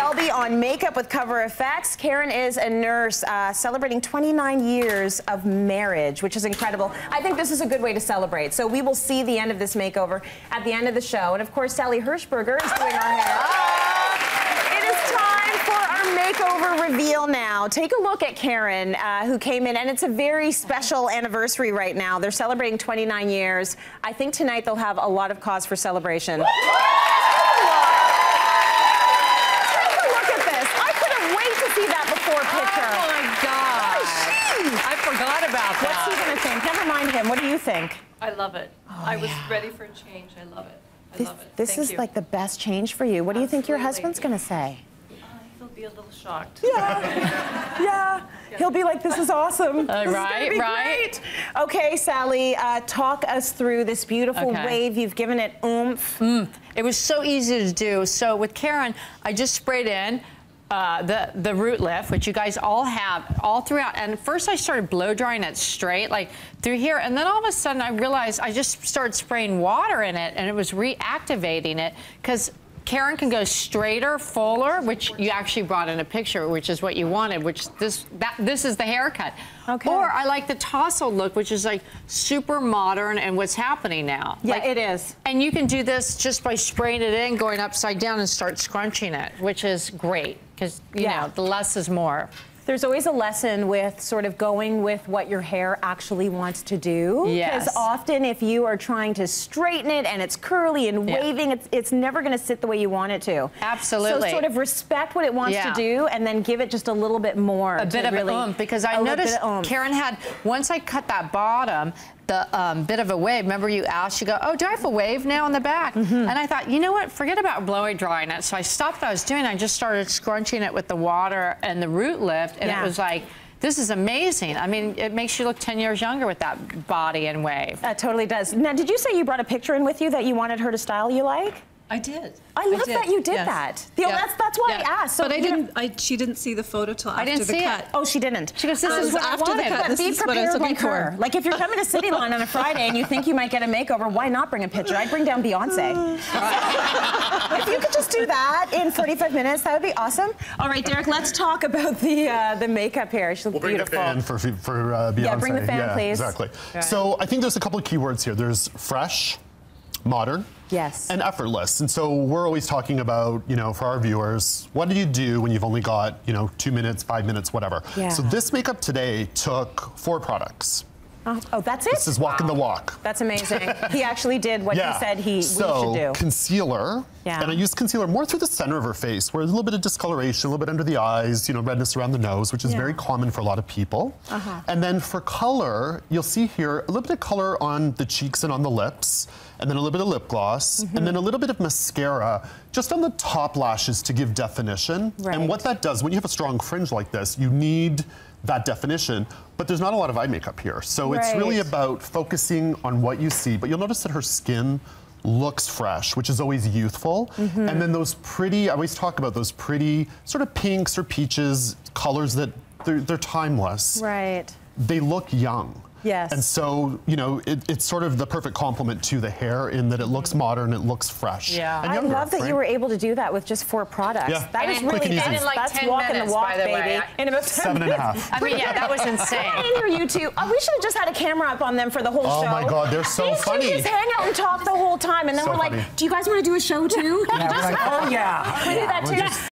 Selby on Makeup with Cover Effects. Karen is a nurse celebrating 29 years of marriage, which is incredible. I think this is a good way to celebrate. So we will see the end of this makeover at the end of the show. And of course, Sally Hershberger is doing our hair. It is time for our makeover reveal now. Take a look at Karen, who came in, and it's a very special anniversary right now. They're celebrating 29 years. I think tonight they'll have a lot of cause for celebration. What's he going to think? Never mind him. What do you think? I love it. Oh, I was ready for a change. I love it. I love it. This is like the best change for you. What do you think your husband's going to say? He'll be a little shocked. Yeah. He'll be like, this is awesome. Right. Great. Okay, Sally, talk us through this beautiful wave. You've given it oomph. It was so easy to do. So with Karen, I just sprayed in the root lift, which you guys all have all throughout. And first I started blow drying it straight, like through here. And then all of a sudden I realized I just started spraying water in it, and it was reactivating it, because Karen can go straighter, fuller, which you actually brought in a picture, which is what you wanted, which this is the haircut. Okay. Or I like the tousle look, which is like super modern and what's happening now. Yeah, like, it is. And you can do this just by spraying it in, going upside down and start scrunching it, which is great, because, you know, the less is more. There's always a lesson with sort of going with what your hair actually wants to do. Yes. Because often if you are trying to straighten it and it's curly and waving, it's never going to sit the way you want it to. Absolutely. So sort of respect what it wants to do, and then give it just a little bit more. A bit of an oomph, because I noticed Karen had, once I cut that bottom, the bit of a wave. Remember you asked, you go, oh, do I have a wave now in the back? And I thought, you know what, forget about blowing drying it. So I stopped what I was doing. I just started scrunching it with the water and the root lift, and it was like, this is amazing. I mean, it makes you look 10 years younger with that body and wave. That totally does. Now, did you say you brought a picture in with you that you wanted her to style you like? I did. I love that you did that. That's why I asked. So but I didn't. She didn't see the photo till after the cut. Oh, she didn't. She goes, this is what I wanted. But be prepared like her. Like if you're coming to City Line on a Friday and you think you might get a makeover, why not bring a picture? I'd bring down Beyonce. If you could just do that in 45 minutes, that would be awesome. All right, Derek, let's talk about the makeup here. She looks beautiful. Bring the fan for Beyonce. Yeah, bring the fan, please. Exactly. So I think there's a couple of key words here. There's fresh, modern, and effortless. And so we're always talking about, you know, for our viewers, what do you do when you've only got, you know, 2 minutes, 5 minutes, whatever. So this makeup today took 4 products. Oh, that's it? This is walking the walk. That's amazing. He actually did what he said we should do. Concealer, and I used concealer more through the center of her face, where there's a little bit of discoloration, a little bit under the eyes, you know, redness around the nose, which is very common for a lot of people. And then for color, you'll see here a little bit of color on the cheeks and on the lips, and then a little bit of lip gloss, and then a little bit of mascara just on the top lashes to give definition. And what that does, when you have a strong fringe like this, you need that definition, but there's not a lot of eye makeup here. So it's really about focusing on what you see, but you'll notice that her skin looks fresh, which is always youthful. And then those pretty, I always talk about those pretty sort of pinks or peaches, colors that they're timeless. They look young. And so, you know, it's sort of the perfect complement to the hair in that it looks modern, it looks fresh. And I love that you were able to do that with just 4 products. That is really good. In like 10 minutes, by the way. In about 7.5. I mean, that was insane. I didn't hear you two. Oh, we should have just had a camera up on them for the whole show. Oh my God, they're so funny. These two just hang out and talk the whole time, and then we're like, do you guys want to do a show too? Oh yeah. We do that too.